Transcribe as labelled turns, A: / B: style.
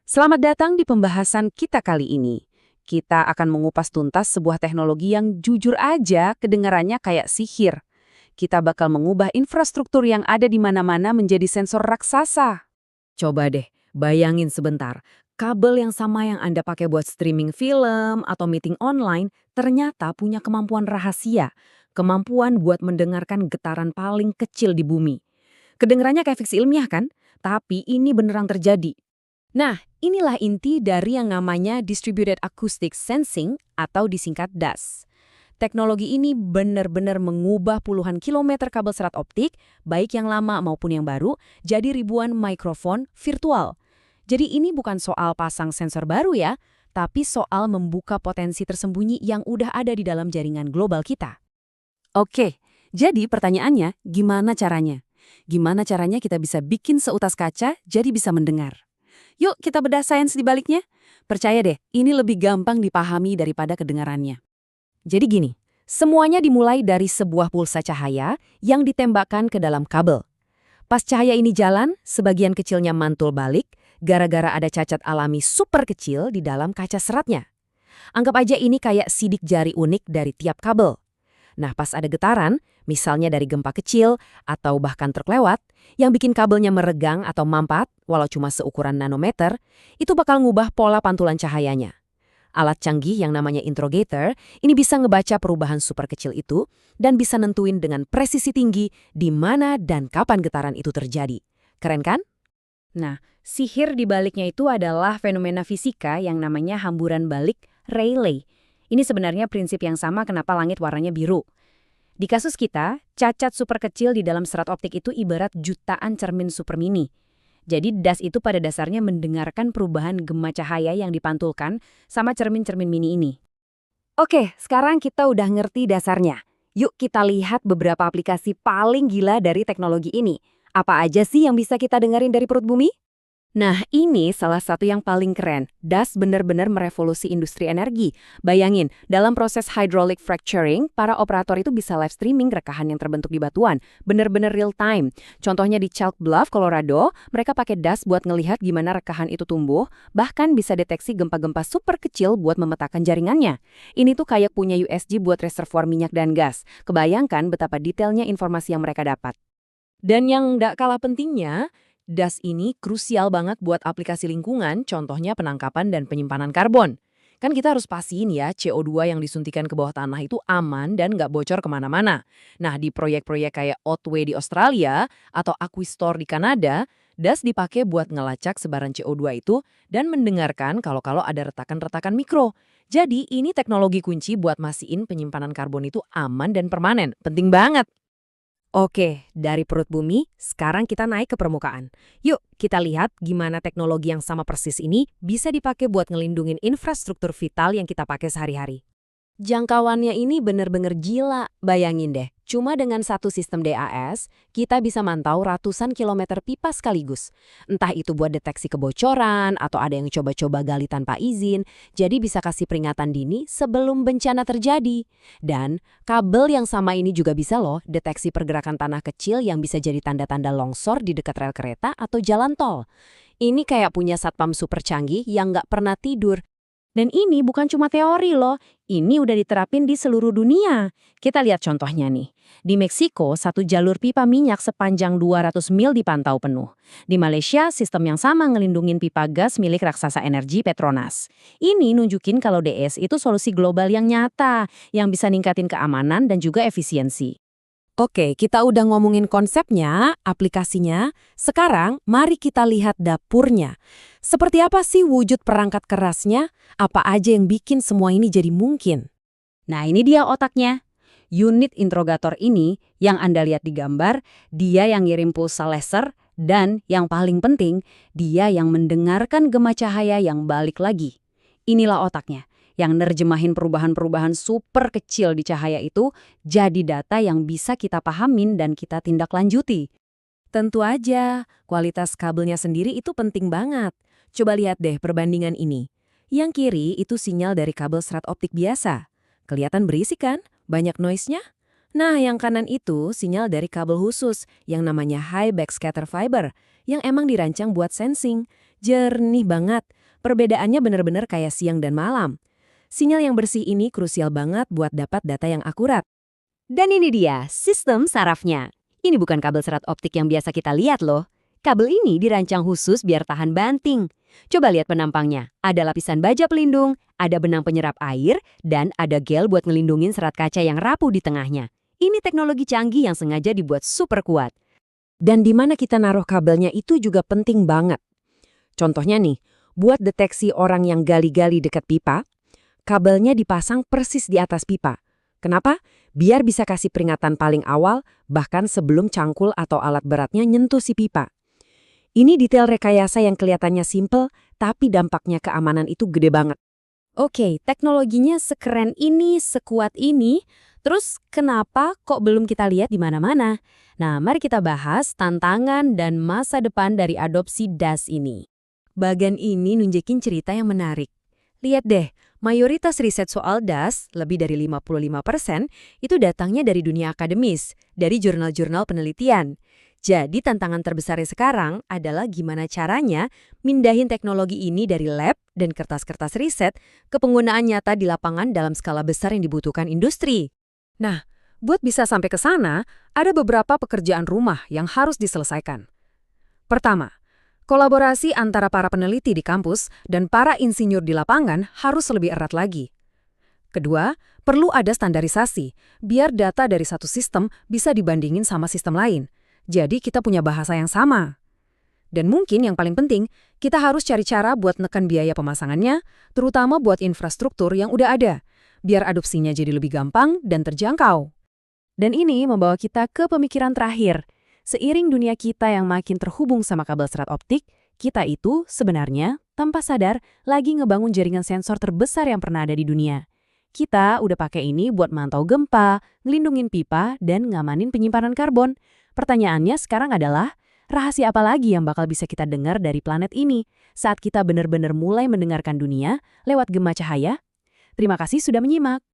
A: Selamat datang di pembahasan kita kali ini. Kita akan mengupas tuntas sebuah teknologi yang jujur aja kedengarannya kayak sihir. Kita bakal mengubah infrastruktur yang ada di mana-mana menjadi sensor raksasa. Coba deh, bayangin sebentar. Kabel yang sama yang Anda pakai buat streaming film atau meeting online ternyata punya kemampuan rahasia. Kemampuan buat mendengarkan getaran paling kecil di bumi. Kedengarannya kayak fiksi ilmiah kan? Tapi ini beneran terjadi. Nah, inilah inti dari yang namanya Distributed Acoustic Sensing atau disingkat DAS. Teknologi ini benar-benar mengubah puluhan kilometer kabel serat optik, baik yang lama maupun yang baru, jadi ribuan mikrofon virtual. Jadi ini bukan soal pasang sensor baru ya, tapi soal membuka potensi tersembunyi yang udah ada di dalam jaringan global kita. Oke, jadi pertanyaannya, gimana caranya? Gimana caranya kita bisa bikin seutas kaca jadi bisa mendengar? Yuk kita bedah sains di baliknya. Percaya deh, ini lebih gampang dipahami daripada kedengarannya. Jadi gini, semuanya dimulai dari sebuah pulsa cahaya yang ditembakkan ke dalam kabel. Pas cahaya ini jalan, sebagian kecilnya mantul balik gara-gara ada cacat alami super kecil di dalam kaca seratnya. Anggap aja ini kayak sidik jari unik dari tiap kabel. Nah, pas ada getaran, misalnya dari gempa kecil atau bahkan truk lewat, yang bikin kabelnya meregang atau mampat, walau cuma seukuran nanometer, itu bakal ngubah pola pantulan cahayanya. Alat canggih yang namanya interrogator ini bisa ngebaca perubahan super kecil itu dan bisa nentuin dengan presisi tinggi di mana dan kapan getaran itu terjadi. Keren kan? Nah, sihir di baliknya itu adalah fenomena fisika yang namanya hamburan balik Rayleigh. Ini sebenarnya prinsip yang sama kenapa langit warnanya biru. Di kasus kita, cacat super kecil di dalam serat optik itu ibarat jutaan cermin super mini. Jadi DAS itu pada dasarnya mendengarkan perubahan gema cahaya yang dipantulkan sama cermin-cermin mini ini. Oke, sekarang kita udah ngerti dasarnya. Yuk kita lihat beberapa aplikasi paling gila dari teknologi ini. Apa aja sih yang bisa kita dengerin dari perut bumi? Nah, ini salah satu yang paling keren. DAS benar-benar merevolusi industri energi. Bayangin, dalam proses hydraulic fracturing, para operator itu bisa live streaming rekahan yang terbentuk di batuan. Benar-benar real time. Contohnya di Chalk Bluff, Colorado, mereka pakai DAS buat ngelihat gimana rekahan itu tumbuh, bahkan bisa deteksi gempa-gempa super kecil buat memetakan jaringannya. Ini tuh kayak punya USG buat reservoir minyak dan gas. Kebayangkan betapa detailnya informasi yang mereka dapat. Dan yang nggak kalah pentingnya, DAS ini krusial banget buat aplikasi lingkungan, contohnya penangkapan dan penyimpanan karbon. Kan kita harus pastiin ya, CO2 yang disuntikan ke bawah tanah itu aman dan nggak bocor kemana-mana. Nah, di proyek-proyek kayak Otway di Australia atau Aquistor di Kanada, DAS dipakai buat ngelacak sebaran CO2 itu dan mendengarkan kalau ada retakan-retakan mikro. Jadi, ini teknologi kunci buat mastiin penyimpanan karbon itu aman dan permanen. Penting banget. Oke, dari perut bumi, sekarang kita naik ke permukaan. Yuk, kita lihat gimana teknologi yang sama persis ini bisa dipakai buat ngelindungin infrastruktur vital yang kita pakai sehari-hari. Jangkauannya ini bener-bener gila, bayangin deh. Cuma dengan satu sistem DAS, kita bisa mantau ratusan kilometer pipa sekaligus. Entah itu buat deteksi kebocoran, atau ada yang coba-coba gali tanpa izin, jadi bisa kasih peringatan dini sebelum bencana terjadi. Dan kabel yang sama ini juga bisa loh deteksi pergerakan tanah kecil yang bisa jadi tanda-tanda longsor di dekat rel kereta atau jalan tol. Ini kayak punya satpam super canggih yang nggak pernah tidur. Dan ini bukan cuma teori loh, ini udah diterapin di seluruh dunia. Kita lihat contohnya nih. Di Meksiko, satu jalur pipa minyak sepanjang 200 mil dipantau penuh. Di Malaysia, sistem yang sama ngelindungin pipa gas milik raksasa energi Petronas. Ini nunjukin kalau DS itu solusi global yang nyata, yang bisa ningkatin keamanan dan juga efisiensi. Oke, kita udah ngomongin konsepnya, aplikasinya. Sekarang, mari kita lihat dapurnya. Seperti apa sih wujud perangkat kerasnya? Apa aja yang bikin semua ini jadi mungkin? Nah, ini dia otaknya. Unit interrogator ini yang Anda lihat di gambar, dia yang ngirim pulsa laser, dan yang paling penting, dia yang mendengarkan gema cahaya yang balik lagi. Inilah otaknya, yang nerjemahin perubahan-perubahan super kecil di cahaya itu jadi data yang bisa kita pahamin dan kita tindak lanjuti. Tentu aja, kualitas kabelnya sendiri itu penting banget. Coba lihat deh perbandingan ini. Yang kiri itu sinyal dari kabel serat optik biasa. Kelihatan berisik kan? Banyak noise-nya?
B: Nah, yang kanan itu sinyal dari kabel khusus yang namanya high backscatter fiber, yang emang dirancang buat sensing. Jernih banget. Perbedaannya benar-benar kayak siang dan malam. Sinyal yang bersih ini krusial banget buat dapat data yang akurat.
C: Dan ini dia, sistem sarafnya. Ini bukan kabel serat optik yang biasa kita lihat loh. Kabel ini dirancang khusus biar tahan banting. Coba lihat penampangnya. Ada lapisan baja pelindung, ada benang penyerap air, dan ada gel buat ngelindungin serat kaca yang rapuh di tengahnya. Ini teknologi canggih yang sengaja dibuat super kuat.
B: Dan di mana kita naruh kabelnya itu juga penting banget. Contohnya nih, buat deteksi orang yang gali-gali dekat pipa, kabelnya dipasang persis di atas pipa. Kenapa? Biar bisa kasih peringatan paling awal, bahkan sebelum cangkul atau alat beratnya nyentuh si pipa. Ini detail rekayasa yang kelihatannya simple, tapi dampaknya keamanan itu gede banget.
C: Oke, teknologinya sekeren ini, sekuat ini, terus kenapa kok belum kita lihat di mana-mana? Nah, mari kita bahas tantangan dan masa depan dari adopsi DAS ini.
B: Bagian ini nunjukin cerita yang menarik. Lihat deh, mayoritas riset soal DAS, lebih dari 55%, itu datangnya dari dunia akademis, dari jurnal-jurnal penelitian. Jadi tantangan terbesarnya sekarang adalah gimana caranya mindahin teknologi ini dari lab dan kertas-kertas riset ke penggunaan nyata di lapangan dalam skala besar yang dibutuhkan industri.
A: Nah, buat bisa sampai ke sana, ada beberapa pekerjaan rumah yang harus diselesaikan. Pertama, kolaborasi antara para peneliti di kampus dan para insinyur di lapangan harus lebih erat lagi. Kedua, perlu ada standarisasi, biar data dari satu sistem bisa dibandingin sama sistem lain. Jadi kita punya bahasa yang sama. Dan mungkin yang paling penting, kita harus cari cara buat neken biaya pemasangannya, terutama buat infrastruktur yang udah ada, biar adopsinya jadi lebih gampang dan terjangkau. Dan ini membawa kita ke pemikiran terakhir. Seiring dunia kita yang makin terhubung sama kabel serat optik, kita itu sebenarnya, tanpa sadar, lagi ngebangun jaringan sensor terbesar yang pernah ada di dunia. Kita udah pakai ini buat mantau gempa, ngelindungin pipa, dan ngamanin penyimpanan karbon. Pertanyaannya sekarang adalah, rahasia apa lagi yang bakal bisa kita dengar dari planet ini saat kita benar-benar mulai mendengarkan dunia lewat gema cahaya? Terima kasih sudah menyimak.